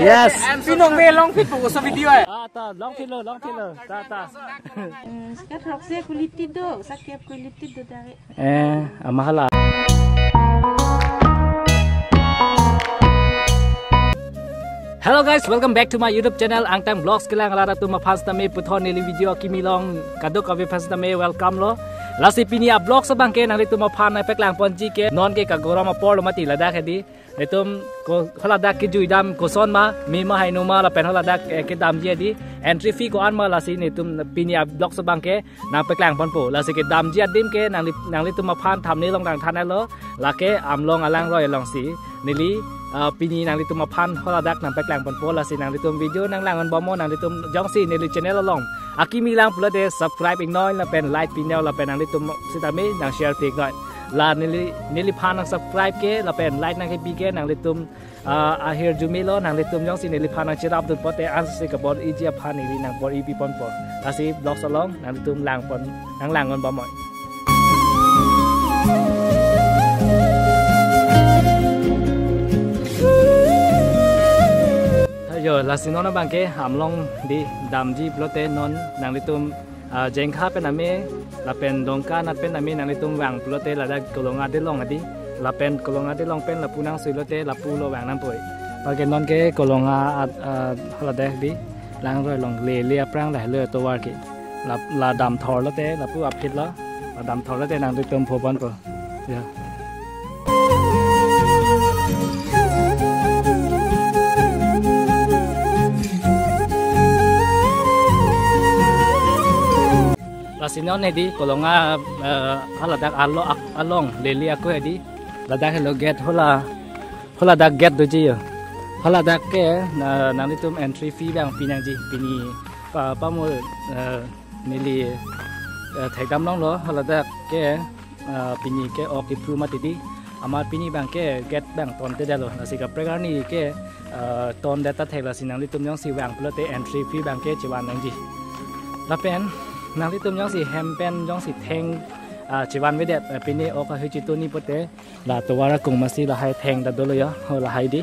Yes. Pinong may long fit po sa video eh. Ta long fit lo. Ta. Sekat roxy kulit tido, sakit kulit tido dari. Mahal. Hello guys, welcome back to my YouTube channel Angtang Vlogs kilang lara tu mapas tame puthon nili video kimi long kaduk avi pas tame welcome lo lasi pinia vlog sabang ke nang tu mapan na peklang ponji ke non ke kagora ma por lo mati lada khedi netum ko holada ki juidam ko son ma mi ma hainu ma la pen holada ke dam je di entry fee ko an ma lasi netum pinia vlog sabang ke nang peklang pon po lasi ke dam je dim ke nang tu mapan tham ni long dang than lo la ke am long alang roi long si nili pini nang litum mapan holadak nang peklang pon pola si nang litum video nang langon bomo nang litum jongsi nili channel long akimi lang pula de subscribe ignore la pen like pinel la pen nang litum sitame nang share page noi la nili pan nang subscribe ke la pen like nang ke bige nang litum ahir jumilo nang litum jongsi nili pan nang chirap dun pote answer ka bor ijia pan nili nang bor ipi pon po asi blog salong nang litum lang pon nang langon bomo yo lasino na bangke hamlong di damji plote non nang litum jengkha pen ame la pen dongka na pen ame nang litum wang plote la da kolonga de long adi la pen kolonga de long pen la punang suilote la pulo wang nam poi page non ke kolonga hala de di lang roi long le prang la le to war ki la dam thor lote la pu apit la dam thor lote nang litum phobon po ya Lasinon edi kolonga haladak along leli aku edi ladak hello get holadak get doji yo holadak ke nang itum entry fee bang pinang ji pini pamu nili thekdam long lo holadak ke pini ke ok ipru matidi amar pini bang ke get bang ton te dalo nasika pregar ni ke ton data thekla sinang itum yong si wang plote entry fee bang ke chiwan nang ji lapen nang litum jong si hempen jong si theng chiwan we de pini oka hichitu ni pote la towara kung masi la hai theng da dolo ya ho la hai di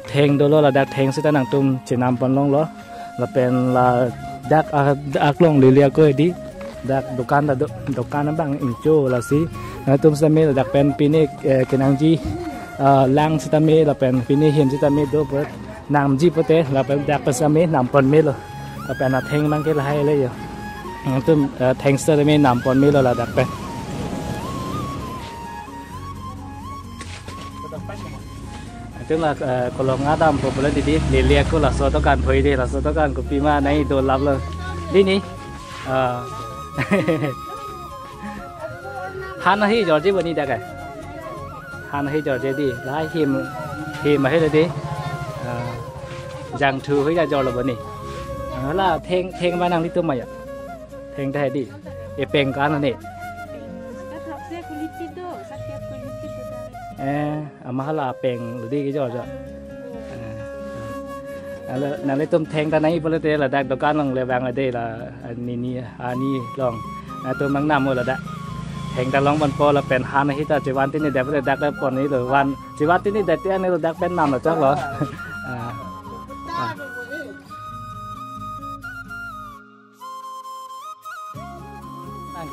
theng dolo la dak theng sita nang tum chinam pon long lo la pen la dak aklong lilia ko di dak dukan bang incho la si tum sa me la dak pen pini kenang ji lang sita me la pen pini him sita me do pot nam ji pote la pen dak pa sa me nam pon me lo la pen na theng mang ke la hai le yo tu thanks to me nam pon mi lo la dak pe tu la kolong adam po pula di le ko la so to kan phoi de la so to kan ko pi ma nai do lap lo di ni han hi jorji bani da ka han hi jorji di lai him ma he de jang thu hi da jor lo bani la theng ba nang li tu mai thengได้ดิเอเปงกันนี่มาหลาเปงหรือดีกี่จอจ้ะนั่นเลยต้มแทงตอนนี้พอเลยละดักดอกกันลงเลยแบงเลยละนี่ลองตัวมังน้ำหมดละดักแทงตะลองบนปอละเป็นฮานาฮิตาจีวันที่นี่เด็กเลยดักได้ปอนนี้เลยวันจีวันที่นี่เด็กที่อันนี้เราดักเป็นน้ำหรือจักเหรอ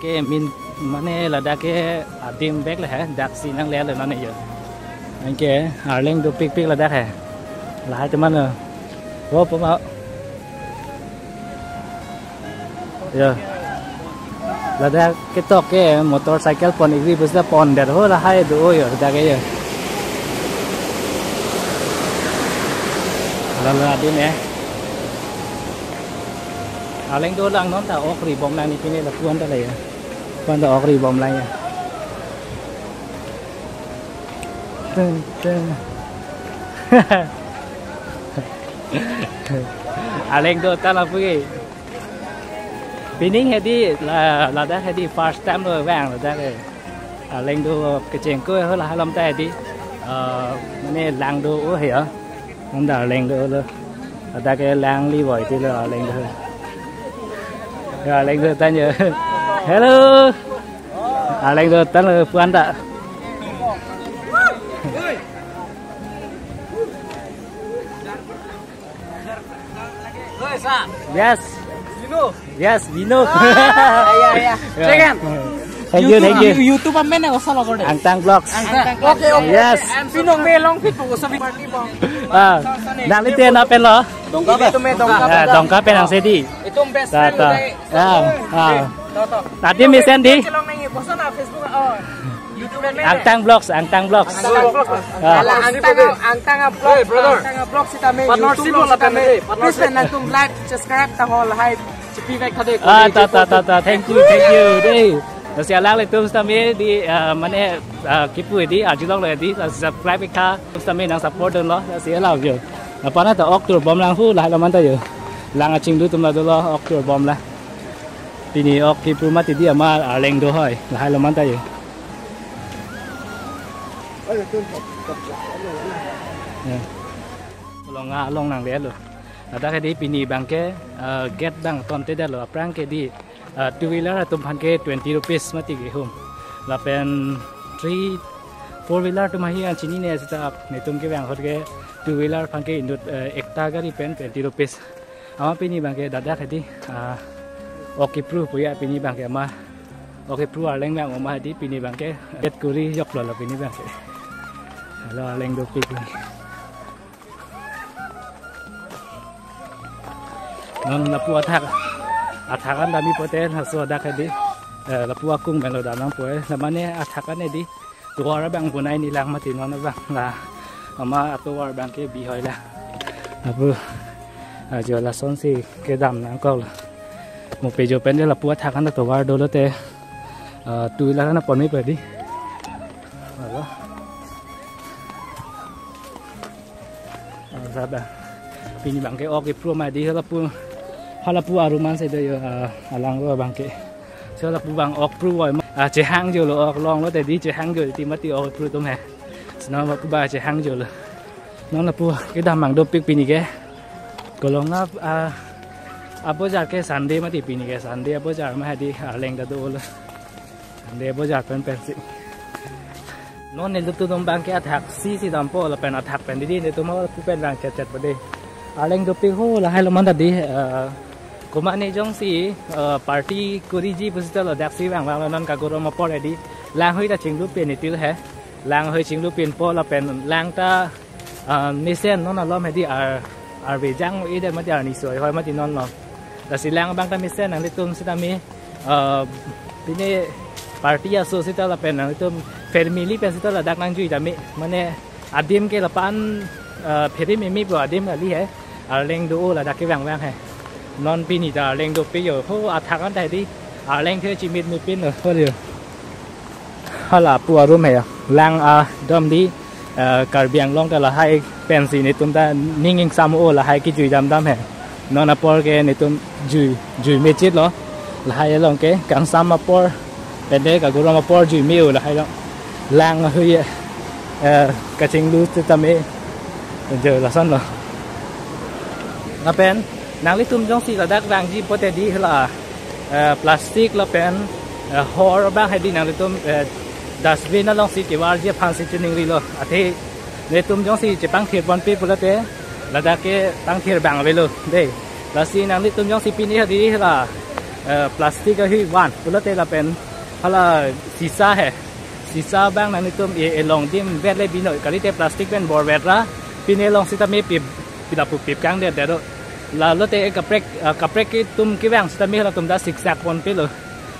ke min mane la da ke adim bek la hai dak si nang le la ne yo anh ke harleng do pik la dak hai la hai teman lo wo po ma yo la da ke to ke motorcycle pon igri bus da pon der ho la hai do yo da ke yo la di ne harleng do lang non ta ok ri bom lang ni pini la puan ta le quan đó đi bom lại lên đó ta là vui Pining hedi là đã hedi first time rồi vàng rồi ta cái lên đó cái chuyện cơ hơn là 25 tay đi nên lang đồ hiểu không đã lên đó rồi ta cái lang đi vội thì là lên đó rồi lên đó ta nhớ hello lên đó ta là Phan đã Yes. Yes, we know. Yeah. Second. Thank you. YouTube amen na usah logo deh. Angtang Vlogs. Okay. Yes. Pinong me long fit po sa party bong. Nang lite na pen lo. Dongkap itu me dongkap. Dongkap pen ang sedi. Itu best friend udah. Tadi misen di. Long nengi bosan na Facebook oh. YouTube me. Angtang Vlogs. Angtang vlog kita me. Partnership lah kita me. Please nanti like, subscribe ta hol hai. Cepi baik tadi. Thank you. Đây. Saya lang le tum stame di mana kipu di ajulong le di subscribe ka stame nang support don lo sia lao yo. Apa na ta oktur bom lang hu la la man ta yo. Lang aching du tum la do lo oktur bom la. Pini ok kipu mati dia ma leng do hoi la la man ta yo. Long nang le lo. Ada ke di pini bangke get bang ton te da lo prang ke di two wheeler tum phan ke 20 rupees mati ge hum la pen 4 wheeler tum hi an chini ne sta ne tum ke bang hot ge two wheeler phan ke indut ekta gari pen 20 rupees ama pini bang ke dada khadi okay proof puya pini bang ke ma okay proof arleng bang ma di pini bang ke get kuri yok la pini bang ke la leng do pik non la pu athakan dami poten haso ada kadi lapua kung bang lo danang poe lamane athakan ne di tuara bang punai ni lang mati non bang la ama atuar bang ke bi hoi la abu jo la son si ke dam nang ko la mo pe jo pen de lapua athakan to war do lo te tu la na pon mi pe di alo sada pini bang ke ok pro ma di lapu halapu aruman se de alang lo bangke so lapu bang ok pru wai che hang jo lo ok long lo te di che hang jo ti mati ok pru tum he sno lapu ba che hang jo lo non lapu ke dam mang do pik pini ke kolong apo jar ke sunday mati pini ke sunday apo jar ma di leng da do lo sunday apo jar pen pen si non ne lu tu dom bangke athak si dam po la pen athak pen di ne tu ma pu pen bang chat chat ba de leng do pik ho la hai lo man da di kuma ne jong si party kuri ji pusita lo dak si bang bang non ka goro ma por di lang hoi ta ching lu pen ni til he lang hoi ching lu pen po la pen lang ta ni sen non la lom he di ar ve jang i de ma dia ni soi hoi ma ti non lo ta si lang bang ta mi sen nang le tum si ta mi pine party aso si ta la pen nang tum family pen si ta la dak nang ju ta mi mane adim ke la pan pheri mi pro adim la li he leng do la dak ke bang bang he non pini ta leng do pe yo ho athak an dai di leng the chi mit mi pin no ho dio hala pu aru me lang dom di kar biang long ta la hai pen si ni tum ta ninging sam o la hai ki ju dam dam he non a por ke ni tum ju me chit lo la hai long ke kang sam ma por pen de ka goro ma por ju mi o la hai lo lang hui ka ching lu ta me giờ là sân rồi là pen nang li tum jong si la dak rang ji pote di la plastic la pen hor ba hai di nang li tum dustbin na long si ke war je phang si chining ri lo athe le tum jong si che pang thiet bon pe pula te la dak ke pang thiet bang ve lo de la si nang li tum jong si pi ni ha di la plastic ka hi wan pula te la pen hala sisa hai sisa bang nang li tum e long dim vet le bi no ka li te plastic pen bor vet ra pi ne long si ta me pi da pu pi kang de de do la lo te ka prek ki tum ki wang sta mi la tum da zigzag pon pe lo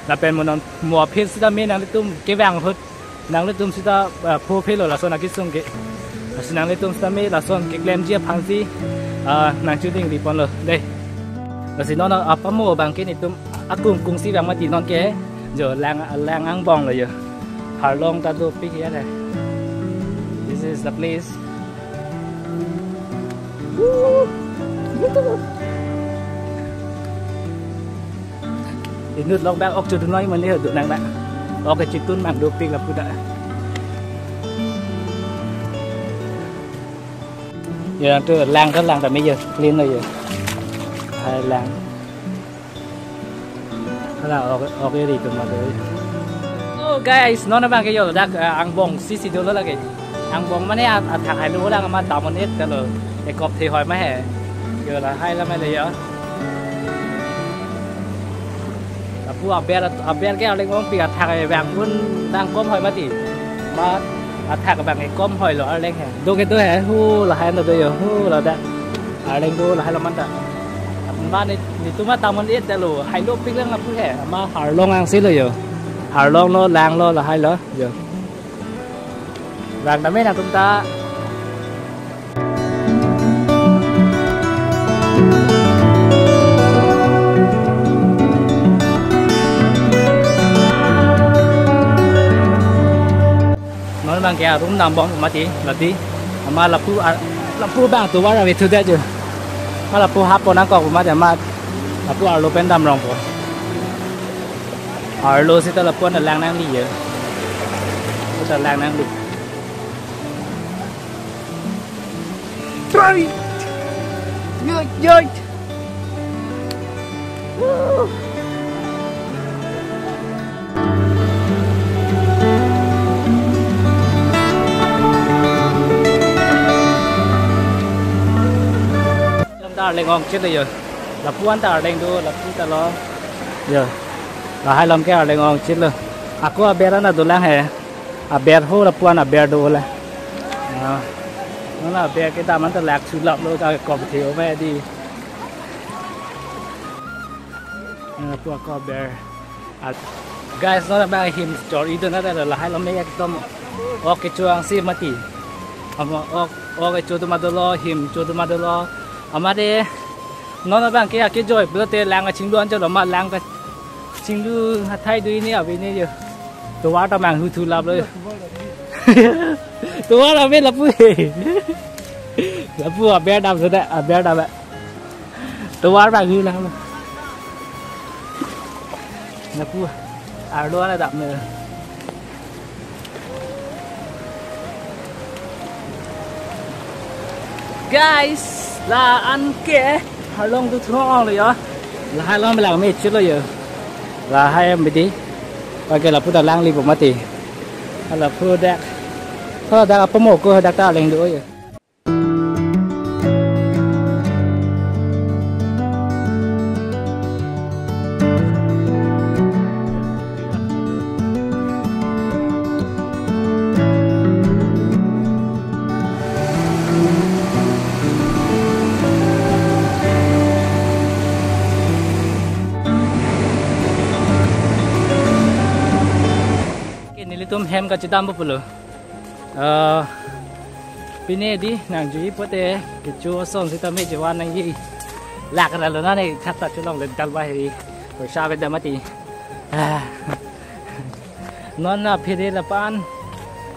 la pen mon mo phit sta mi nang tum ki wang hot nang tum sta pho pe lo la so na ki sung ke nang tum sta mi la son ke klem je phang si nang chu ding ri pon lo de la si non apa mo bang ke ni tum akung kung si wang ma ti non ke jo lang ang bong lo yo har long ta do pi ya de this is the place nút long bang ok chu nói mà lấy được nang đã ok chỉ tuân mang được tiền là phụ đã giờ tôi lang cái lang tại bây giờ lên rồi giờ hai lang thế là ok đi từ mà tới oh guys nó bang cái giờ đã ăn bông xí xí đó là cái ăn bông mà này thằng hai lúa đang mà tao mà hết cái rồi để cọp thì hỏi mà hè giờ là hay lắm này giờ là phu ở bên cái lên ông bị thạc cái vàng quân đang cóm hỏi mà tỷ mà thạc cái vàng cái cóm hỏi là lên hè đôi cái tôi hè hu là hay là tôi giờ hu là đã lên đôi là hay là mất đã mà này tôi mà tao muốn ítแต่รู้hay lúc biếtเรื่องlàผู้hè màหาลงăn xíเลยgiờหาลงlo làng lo là hay lắm giờ vàng đã mấy nào chúng ta nói bằng kia cũng nằm bóng mà tí mà là phu bang tụi nó về thứ đấy chứ mà là phu hấp bọn nó còn mà để mà là phu ở lô bên đầm rồng của ở lô sẽ là phu là lang năng đi vậy là lang năng đi trời ơi ta lên ngon chết rồi giờ là phu anh ta lên đua là phu ta lo giờ là hai lần cái lên ngon chết rồi aku aber na dolang he aber ho là phu anh aber đua là nó là aber cái đam anh ta lạc chụp lợm luôn ta còn thiếu về đi là phu aku aber guys nó là ba him story đó là hai lần mấy cái tôm ok chuang si mati ok chuột tụi mà lo him chuột tụi mà lo mà đây nó là bằng cái rồi bữa tê lang cái chính luôn cho nó mà lang cái chính luôn thay đuôi này ở bên này giờ tôi vào tao mang hư thu làm rồi tôi vào là biết là vui ở bé đam rồi đấy ở bé đam vậy tôi vào bằng hư làm rồi là vui ở đó là đậm nữa guys là ăn kia hai lông tôi thua rồi đó là hai lông mới làm mấy chết rồi giờ là hai em mới đi và cái là phụ lang li một tí hay là phụ đẹp thôi đã có một cô đặc ta lên nữa rồi tôm hem cái chtam bắp lửa, pin này đi nàng chú ý bữa tê cái chúa son sẽ tao mấy chú ăn này gì lạc ra rồi nó này khát tao chú lòng lên chăn bay đi rồi sao bây giờ mà thì nó là phía đây là pan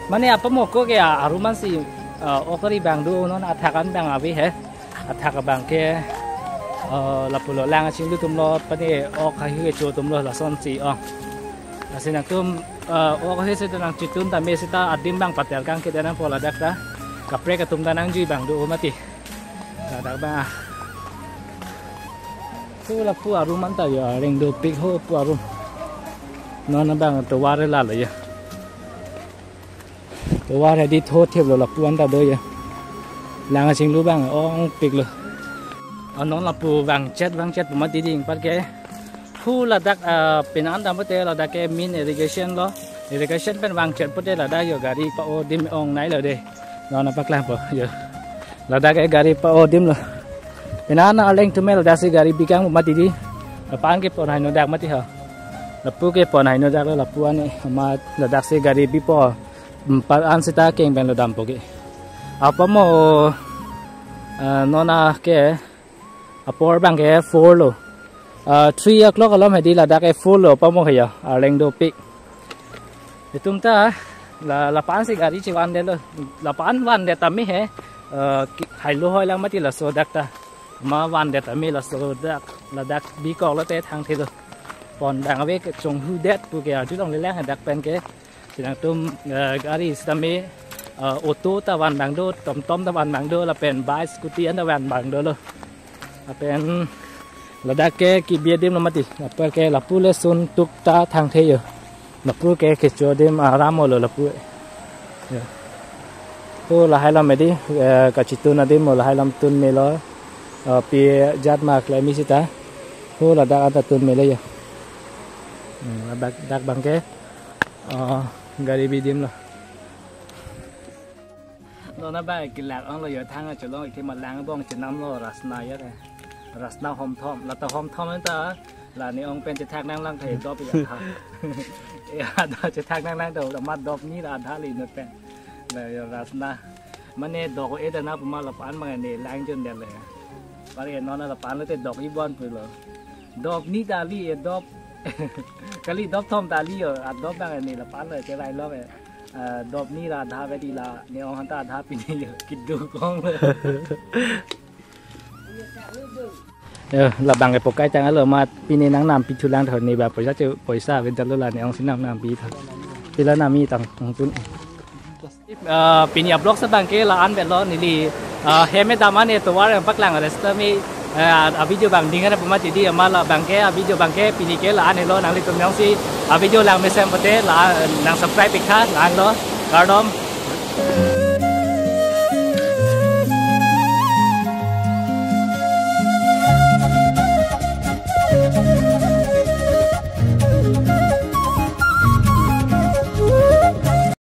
mà này apa một cái aruman si okari bang du nó là thakan bang abi hết thak bang kia là pulo lang chim du tum lo pan này ok cái chúa tum lo là son si là xin tum ok hết sẽ đang chụp tun tapi kita adim bang patel kang kita nang pola dak dah kapre katum tanang jui bang do mati dak bang tu là pu arum man ta ya reng do pik ho pu arum nó bang to wa re la le ya to wa re di tho thiep lo la pu an ta do ya lang ching lu bang ong pik lo nó là pu vàng chết mà tí đi bắt cái khu là đặc bên anh ta mới là đặc cái min irrigation đó irrigation bên vàng chết mới là đặc giờ gari pao dim ong nãy là đây nó bắt làm rồi giờ là đặc cái gari pao dim rồi bên anh nó lên tụi mình là đặc cái gari bigang mà tí đi là pan cái pon này nó đặc mà tí hả là pu cái pon này nó đặc là pu anh mà là đặc cái gari bipo pan anh sẽ ta keng bên là đam poke apa mo nó là cái power bank cái 4 lo 3 o'clock alam hadi là đã cái full lo pa mo kaya leng do pic thì chúng ta là pan si gari chi wan de lo là pan wan de tami he hai lo hoi lang mati là so dak ta ma wan de tami là so dak là dak bi ko lo te thang the lo còn đang về cái trồng hư đét của cái chú đồng lên dak pen cái thì đang tum gari tami ô tô ta wan bang do tom ta wan bang do là pen bike scooter ta wan bang do lo là pen là đã cái bia đêm là mất đi là phải cái là pule sun tuk ta thang thế rồi là pule cái chỗ đêm ram rồi là pule pule là hai lần mấy đi cả chỉ tuần là đêm rồi là hai lần tuần mấy lo ปีจัดมากเลยมิสิตาโหระดับอันตรตุนไม่เลยดักบางแกgari bidim lah. Lo na ba kilak ang lo yo thang cho lo ki malang bong chinam lo rasna ya de. Rasna hom thom la ta hom thom ta là ni ông penจะทักนั่งล่างเทดอบอย่างค่ะจะทักนั่งล่างเดี๋ยวมาดอบนี่ละท่าลีนวดแป้งเลยรัสนะมันเนี่ยดอกเอ็ดนะผมมาละปานมาเนี่ยล้างจนเด็ดเลยปานเอ็ดนอนละปานแล้วแต่ดอกยี่บอนไปเลยดอกนี่ดาลีดอกกะลีดอกทอมดาลีอ่ะดอกบางเนี่ยละปานเลยจะไรล้อไปดอกนี่ละท่าไปดีละเนี่ยองหันตาท่าปีนี้กินดูกองเลยlà bằng cái bộ cái trang ở mà pin này nắng nằm pin chu lang thời này bà phải cho phải xa bên chân là này ông xin nằm pi thật thì là nằm mi tầng tuấn pin nhập blog sẽ bằng cái là ăn bên đó này đi hem mấy đam ăn này tôi nói bắc lang ở đây mi video bằng tiếng này mà chỉ đi mà là bằng cái video bằng cái pin cái là ăn này lo nắng đi tôi nói gì video lang mấy xem có thể là nắng subscribe bị khác là ăn đó đó